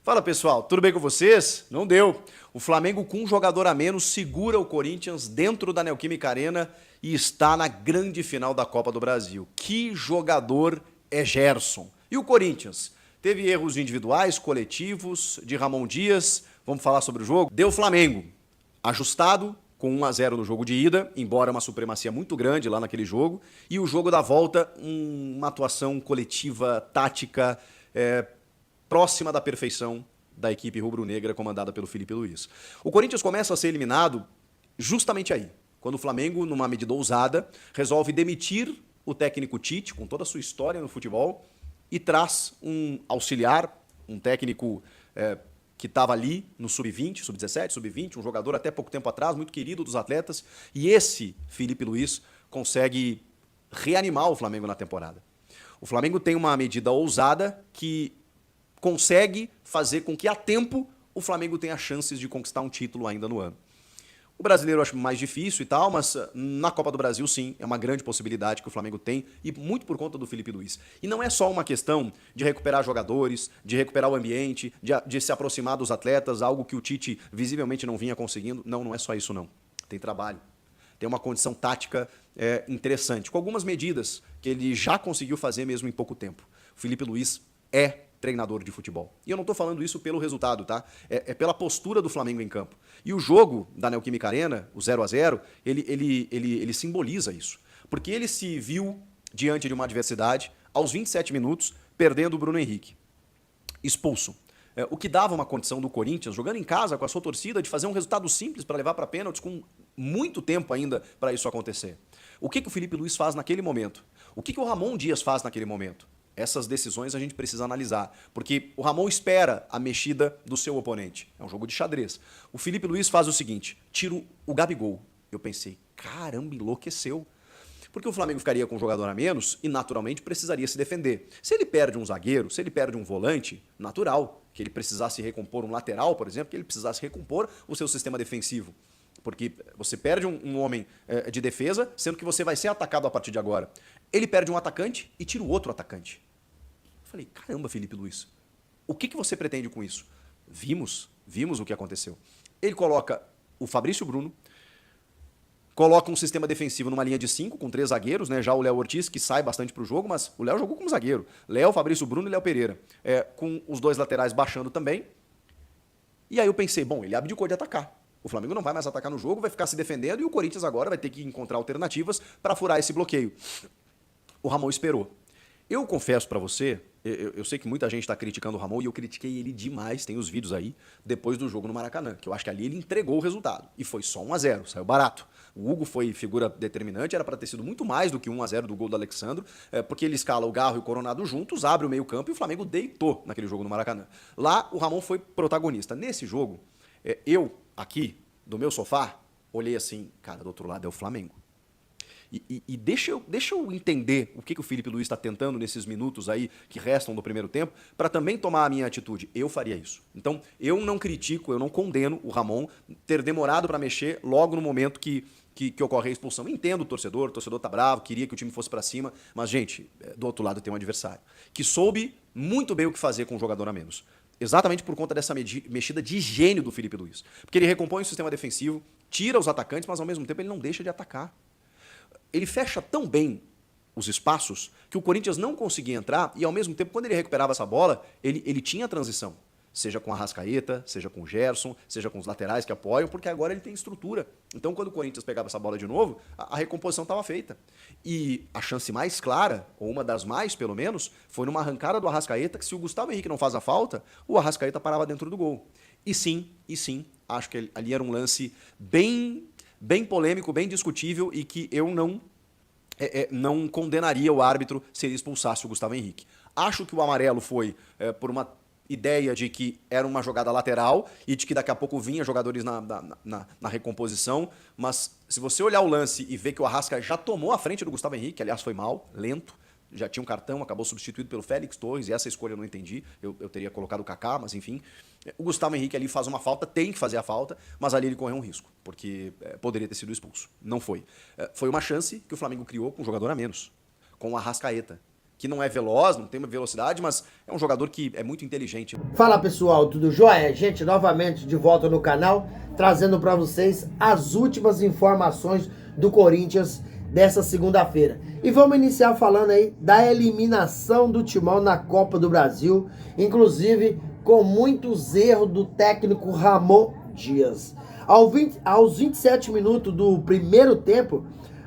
Fala pessoal, tudo bem com vocês? Não deu. O Flamengo com um jogador a menos segura o Corinthians dentro da Neoquímica Arena e está na grande final da Copa do Brasil. Que jogador é Gerson? E o Corinthians? Teve erros individuais, coletivos, de Ramon Dias. Vamos falar sobre o jogo? Deu Flamengo. Ajustado, com 1-0 no jogo de ida, embora uma supremacia muito grande lá naquele jogo. E o jogo da volta, uma atuação coletiva, tática, próxima da perfeição da equipe rubro-negra comandada pelo Felipe Luiz. O Corinthians começa a ser eliminado justamente aí, quando o Flamengo, numa medida ousada, resolve demitir o técnico Tite, com toda a sua história no futebol, e traz um auxiliar, um técnico que estava ali no sub-20, sub-17, sub-20, um jogador até pouco tempo atrás, muito querido dos atletas, e esse Felipe Luiz consegue reanimar o Flamengo na temporada. O Flamengo tem uma medida ousada que consegue fazer com que, a tempo, o Flamengo tenha chances de conquistar um título ainda no ano. O brasileiro eu acho mais difícil e tal, mas na Copa do Brasil, sim, é uma grande possibilidade que o Flamengo tem, e muito por conta do Felipe Luiz. E não é só uma questão de recuperar jogadores, de recuperar o ambiente, de se aproximar dos atletas, algo que o Tite visivelmente não vinha conseguindo. Não, não é só isso não. Tem trabalho. Tem uma condição tática interessante, com algumas medidas que ele já conseguiu fazer mesmo em pouco tempo. O Felipe Luiz é treinador de futebol. E eu não estou falando isso pelo resultado, tá? É pela postura do Flamengo em campo. E o jogo da Neoquímica Arena, o 0-0, ele simboliza isso. Porque ele se viu diante de uma adversidade, aos 27 minutos, perdendo o Bruno Henrique. Expulso. O que dava uma condição do Corinthians, jogando em casa com a sua torcida, de fazer um resultado simples para levar para pênaltis, com muito tempo ainda para isso acontecer. O que o Felipe Luiz faz naquele momento? O que o Ramon Dias faz naquele momento? Essas decisões a gente precisa analisar, porque o Ramon espera a mexida do seu oponente. É um jogo de xadrez. O Felipe Luiz faz o seguinte, tira o Gabigol. Eu pensei, caramba, enlouqueceu. Porque o Flamengo ficaria com um jogador a menos e, naturalmente, precisaria se defender. Se ele perde um zagueiro, se ele perde um volante, natural que ele precisasse recompor um lateral, por exemplo, que ele precisasse recompor o seu sistema defensivo. Porque você perde um homem de defesa, sendo que você vai ser atacado a partir de agora. Ele perde um atacante e tira o outro atacante. Eu falei, caramba, Felipe Luiz, o que você pretende com isso? Vimos o que aconteceu. Ele coloca o Fabrício Bruno, coloca um sistema defensivo numa linha de 5, com 3 zagueiros, né? Já o Léo Ortiz, que sai bastante para o jogo, mas o Léo jogou como zagueiro. Léo, Fabrício Bruno e Léo Pereira. Com os dois laterais baixando também. E aí eu pensei, bom, ele abdicou de atacar. O Flamengo não vai mais atacar no jogo, vai ficar se defendendo e o Corinthians agora vai ter que encontrar alternativas para furar esse bloqueio. O Ramon esperou. Eu confesso para você, eu sei que muita gente está criticando o Ramon e eu critiquei ele demais, tem os vídeos aí, depois do jogo no Maracanã, que eu acho que ali ele entregou o resultado. E foi só 1-0, saiu barato. O Hugo foi figura determinante, era para ter sido muito mais do que 1-0 do gol do Alexandro, porque ele escala o Garro e o Coronado juntos, abre o meio campo e o Flamengo deitou naquele jogo no Maracanã. Lá o Ramon foi protagonista. Nesse jogo, eu, aqui, do meu sofá, olhei assim, cara, do outro lado é o Flamengo. E deixa eu entender o que o Felipe Luiz está tentando nesses minutos aí que restam do primeiro tempo, para também tomar a minha atitude. Eu faria isso. Então, eu não critico, eu não condeno o Ramon ter demorado para mexer logo no momento que ocorre a expulsão. Entendo o torcedor tá bravo, queria que o time fosse para cima, mas, gente, do outro lado tem um adversário que soube muito bem o que fazer com um jogador a menos. Exatamente por conta dessa mexida de gênio do Felipe Luiz. Porque ele recompõe o sistema defensivo, tira os atacantes, mas ao mesmo tempo ele não deixa de atacar. Ele fecha tão bem os espaços que o Corinthians não conseguia entrar e, ao mesmo tempo, quando ele recuperava essa bola, ele tinha a transição. Seja com a Arrascaeta, seja com o Gerson, seja com os laterais que apoiam, porque agora ele tem estrutura. Então, quando o Corinthians pegava essa bola de novo, a recomposição estava feita. E a chance mais clara, ou uma das mais, pelo menos, foi numa arrancada do Arrascaeta, que se o Gustavo Henrique não faz a falta, o Arrascaeta parava dentro do gol. E sim, acho que ali era um lance bem polêmico, bem discutível e que eu não condenaria o árbitro se ele expulsasse o Gustavo Henrique. Acho que o amarelo foi por uma ideia de que era uma jogada lateral e de que daqui a pouco vinha jogadores na recomposição, mas se você olhar o lance e ver que o Arrasca já tomou a frente do Gustavo Henrique, aliás foi mal, lento, já tinha um cartão, acabou substituído pelo Félix Torres, e essa escolha eu não entendi, eu teria colocado o Kaká, mas enfim. O Gustavo Henrique ali faz uma falta, tem que fazer a falta, mas ali ele correu um risco, porque poderia ter sido expulso. Não foi. Foi uma chance que o Flamengo criou com um jogador a menos, com o Arrascaeta. que não é veloz, não tem uma velocidade, mas é um jogador que é muito inteligente. Fala pessoal, tudo jóia? Gente, novamente de volta no canal, trazendo para vocês as últimas informações do Corinthians dessa segunda-feira. E vamos iniciar falando aí da eliminação do Timão na Copa do Brasil, inclusive com muitos erros do técnico Ramon Dias. Aos 27 minutos do primeiro tempo,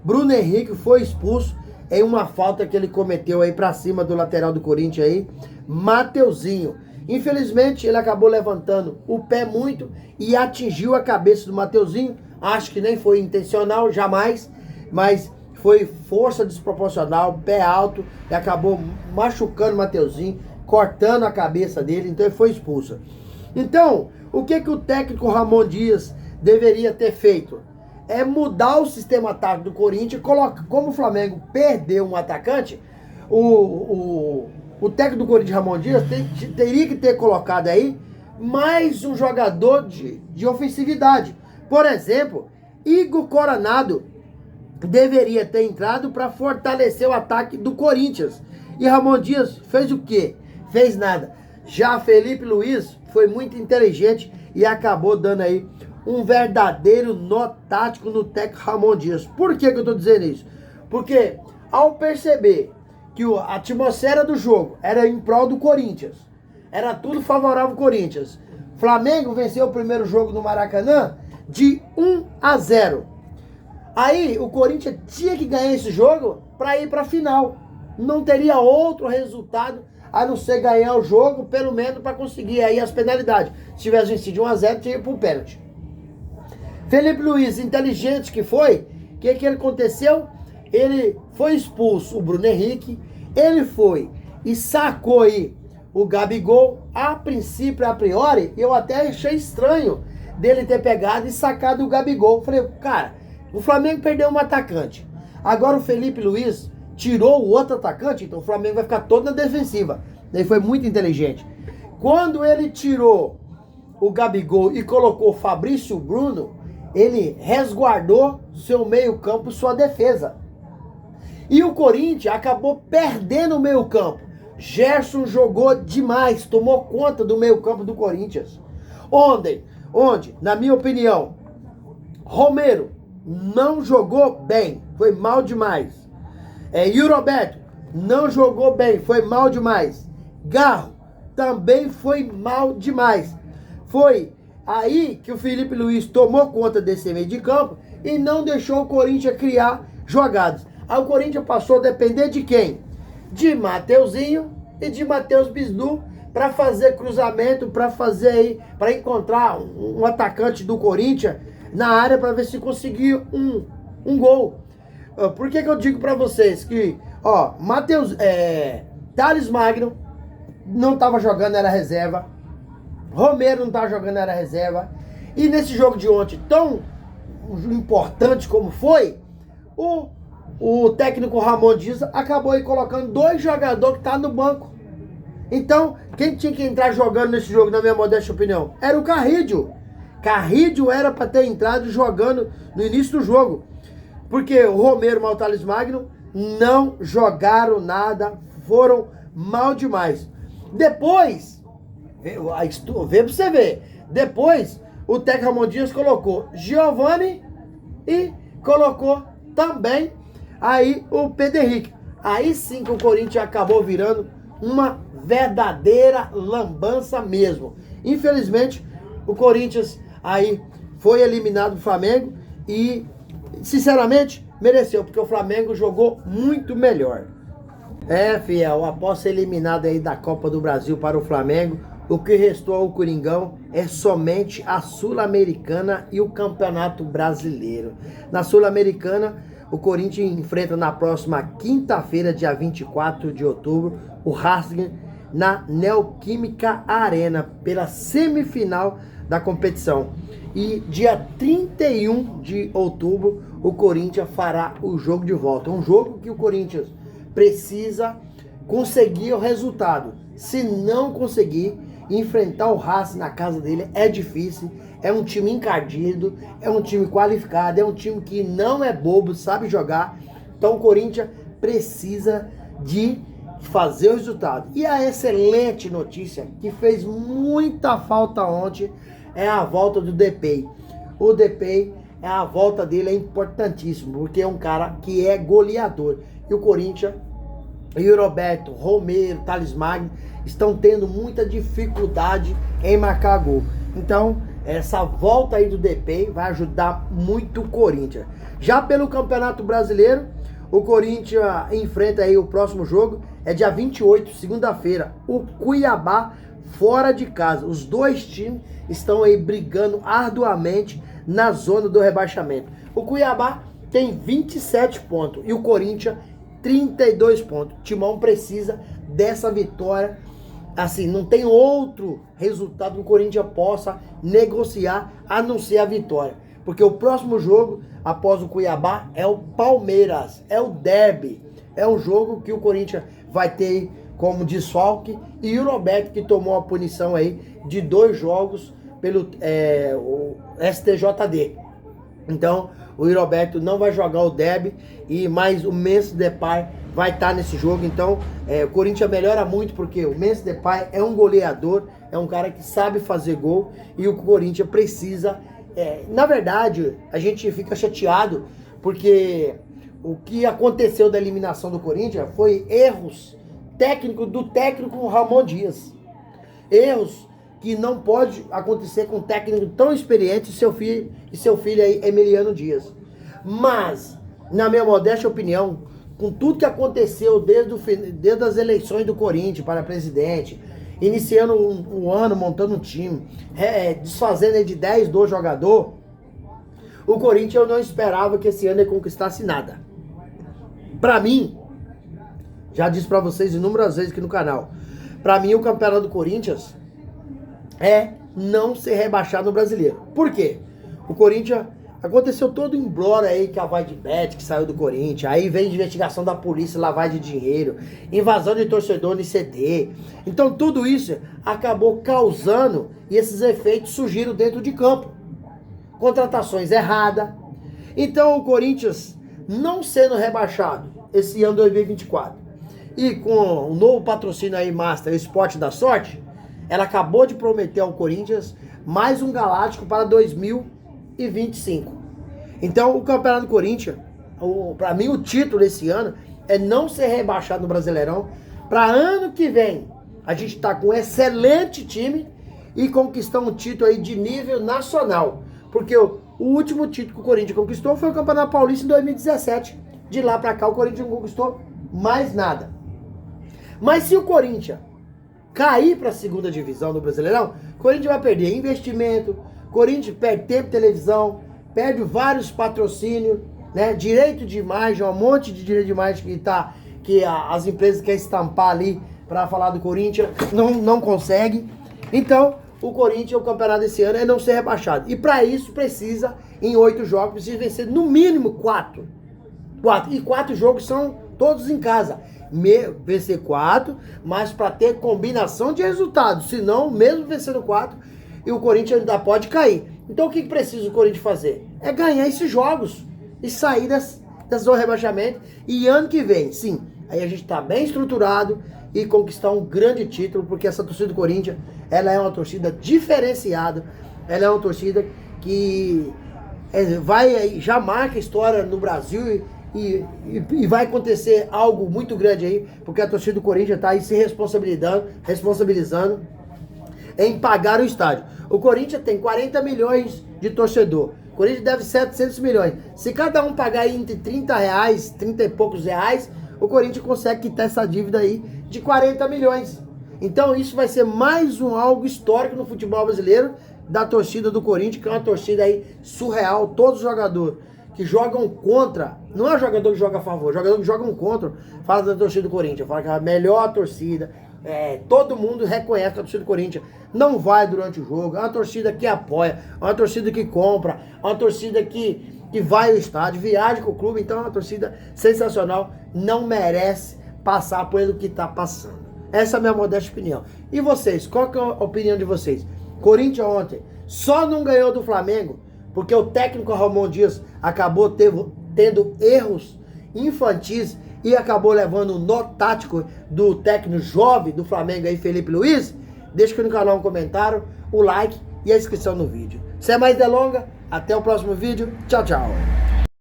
Bruno Henrique foi expulso em uma falta que ele cometeu aí pra cima do lateral do Corinthians aí, Mateuzinho. Infelizmente, ele acabou levantando o pé muito e atingiu a cabeça do Mateuzinho. Acho que nem foi intencional, jamais, mas foi força desproporcional, pé alto, e acabou machucando o Mateuzinho, cortando a cabeça dele, então ele foi expulso. Então, o que o técnico Ramon Dias deveria ter feito? É mudar o sistema tático do Corinthians, como o Flamengo perdeu um atacante, o técnico do Corinthians, Ramon Dias, teria que ter colocado aí mais um jogador de ofensividade. Por exemplo, Igor Coronado deveria ter entrado para fortalecer o ataque do Corinthians. E Ramon Dias fez o quê? Fez nada. Já Felipe Luiz foi muito inteligente e acabou dando aí um verdadeiro nó tático no técnico Ramon Dias. Por que eu tô dizendo isso? Porque ao perceber que a atmosfera do jogo era em prol do Corinthians, era tudo favorável ao Corinthians, Flamengo venceu o primeiro jogo no Maracanã de 1-0. Aí o Corinthians tinha que ganhar esse jogo para ir para a final. Não teria outro resultado a não ser ganhar o jogo, pelo menos para conseguir aí as penalidades. Se tivesse vencido 1-0, tinha ido pro pênalti. Felipe Luiz, inteligente que foi, o que ele aconteceu? Ele foi expulso, o Bruno Henrique, ele foi e sacou aí o Gabigol. A princípio, a priori, eu até achei estranho dele ter pegado e sacado o Gabigol. Falei, cara, o Flamengo perdeu um atacante. Agora o Felipe Luiz tirou o outro atacante, então o Flamengo vai ficar todo na defensiva. Ele foi muito inteligente. Quando ele tirou o Gabigol e colocou o Fabrício Bruno, ele resguardou seu meio-campo, sua defesa. E o Corinthians acabou perdendo o meio-campo. Gerson jogou demais, tomou conta do meio-campo do Corinthians. Onde, na minha opinião, Romero não jogou bem, foi mal demais. Yuri Alberto não jogou bem, foi mal demais. Garro também foi mal demais. Foi aí que o Felipe Luiz tomou conta desse meio de campo e não deixou o Corinthians criar jogadas. Aí o Corinthians passou a depender de quem? De Mateuzinho e de Matheus Bisdu para fazer cruzamento, para encontrar um atacante do Corinthians na área para ver se conseguia um gol. Por que eu digo para vocês que, Thales Magno não estava jogando, era reserva. Romero não estava jogando, era reserva. E nesse jogo de ontem, tão importante como foi, o técnico Ramon Dias acabou aí colocando 2 jogadores que estavam no banco. Então, quem tinha que entrar jogando nesse jogo, na minha modesta opinião, era o Carrídio. Carrídio era para ter entrado jogando no início do jogo. Porque o Romero e o Thales Magno não jogaram nada, foram mal demais. Depois, vê pra você ver, depois o técnico Ramon Dias colocou Giovani e colocou também aí o Pedro Henrique. Aí sim que o Corinthians acabou virando uma verdadeira lambança mesmo. Infelizmente, o Corinthians aí foi eliminado do Flamengo e, sinceramente, mereceu, porque o Flamengo jogou muito melhor. Fiel, após ser eliminado aí da Copa do Brasil para o Flamengo, o que restou ao Coringão é somente a Sul-Americana e o Campeonato Brasileiro. Na Sul-Americana, o Corinthians enfrenta na próxima quinta-feira, dia 24 de outubro, o Racing na Neoquímica Arena, pela semifinal da competição. E dia 31 de outubro, o Corinthians fará o jogo de volta. Um jogo que o Corinthians precisa conseguir o resultado. Se não conseguir, enfrentar o Racing na casa dele é difícil. É um time encardido, é um time qualificado, é um time que não é bobo, sabe jogar. Então o Corinthians precisa de fazer o resultado. E a excelente notícia, que fez muita falta ontem, é a volta do Depay. O Depay, a volta dele é importantíssimo, porque é um cara que é goleador. E o Corinthians, e o Roberto, Romero, Thales Magno, estão tendo muita dificuldade em marcar gol. Então, essa volta aí do Depay vai ajudar muito o Corinthians. Já pelo Campeonato Brasileiro, o Corinthians enfrenta aí o próximo jogo, é dia 28, segunda-feira, o Cuiabá fora de casa. Os dois times estão aí brigando arduamente na zona do rebaixamento. O Cuiabá tem 27 pontos e o Corinthians 32 pontos. O Timão precisa dessa vitória. Assim, não tem outro resultado que o Corinthians possa negociar a não ser a vitória. Porque o próximo jogo, após o Cuiabá, é o Palmeiras, é o derby. É um jogo que o Corinthians vai ter como desfalque. E o Roberto, que tomou a punição aí de 2 jogos pelo o STJD. Então, o Roberto não vai jogar o derby, e mais o Memphis Depay vai estar nesse jogo. Então, o Corinthians melhora muito, porque o Memphis Depay é um goleador, é um cara que sabe fazer gol, e o Corinthians precisa... na verdade, a gente fica chateado, porque o que aconteceu da eliminação do Corinthians foi erros técnicos do técnico Ramon Dias. Erros que não pode acontecer com um técnico tão experiente e seu filho aí, Emiliano Dias. Mas, na minha modesta opinião, com tudo que aconteceu desde as eleições do Corinthians para presidente, iniciando um ano, montando um time, desfazendo de 10, 12 jogadores, o Corinthians eu não esperava que esse ano ele conquistasse nada. Pra mim, já disse pra vocês inúmeras vezes aqui no canal, pra mim o campeonato do Corinthians é não ser rebaixado no Brasileiro. Por quê? O Corinthians, aconteceu todo o embrólio aí que a Vaidbet, que saiu do Corinthians, aí vem de investigação da polícia, lavagem de dinheiro, invasão de torcedor no CT. Então tudo isso acabou causando, e esses efeitos surgiram dentro de campo. Contratações erradas. Então o Corinthians, não sendo rebaixado esse ano 2024, e com o novo patrocínio aí, Master, Esporte da Sorte, ela acabou de prometer ao Corinthians mais um Galáctico para 2025. Então, o Campeonato do Corinthians, para mim, o título esse ano é não ser rebaixado no Brasileirão. Para ano que vem, a gente tá com um excelente time e conquistar um título aí de nível nacional. Porque o último título que o Corinthians conquistou foi o Campeonato Paulista em 2017. De lá para cá, o Corinthians não conquistou mais nada. Mas se o Corinthians cair para a segunda divisão do Brasileirão, o Corinthians vai perder investimento, o Corinthians perde tempo de televisão, perde vários patrocínios, né? Direito de imagem, um monte de direito de imagem que as empresas querem estampar ali para falar do Corinthians, não consegue. Então, o Corinthians, o campeonato desse ano é não ser rebaixado. E para isso precisa, em 8 jogos, precisa vencer no mínimo 4. E 4 jogos são todos em casa. Vencer 4, mas para ter combinação de resultados. Senão, mesmo vencendo 4, e o Corinthians ainda pode cair. Então o que precisa o Corinthians fazer? É ganhar esses jogos e sair dessa zona de rebaixamento. E ano que vem, sim, aí a gente está bem estruturado e conquistar um grande título, porque essa torcida do Corinthians, ela é uma torcida diferenciada, ela é uma torcida que já marca história no Brasil e vai acontecer algo muito grande aí, porque a torcida do Corinthians está aí se responsabilizando em pagar o estádio. O Corinthians tem 40 milhões de torcedor. O Corinthians deve 700 milhões. Se cada um pagar aí entre 30 reais, 30 e poucos reais, o Corinthians consegue quitar essa dívida aí de 40 milhões. Então isso vai ser mais algo histórico no futebol brasileiro, da torcida do Corinthians, que é uma torcida aí surreal. Todos os jogadores que jogam contra, não é o jogador que joga a favor, é o jogador que joga contra, fala da torcida do Corinthians, fala que é a melhor torcida, todo mundo reconhece que a torcida do Corinthians não vai durante o jogo, é uma torcida que apoia, é uma torcida que compra, é uma torcida que vai ao estádio, viaja com o clube, então é uma torcida sensacional, não merece passar por o que está passando. Essa é a minha modesta opinião. E vocês, qual que é a opinião de vocês? Corinthians ontem só não ganhou do Flamengo porque o técnico Ramon Dias acabou tendo erros infantis e acabou levando o nó tático do técnico jovem do Flamengo aí, Felipe Luiz, deixa aqui no canal um comentário, o like e a inscrição no vídeo. Sem mais delongas, até o próximo vídeo. Tchau, tchau.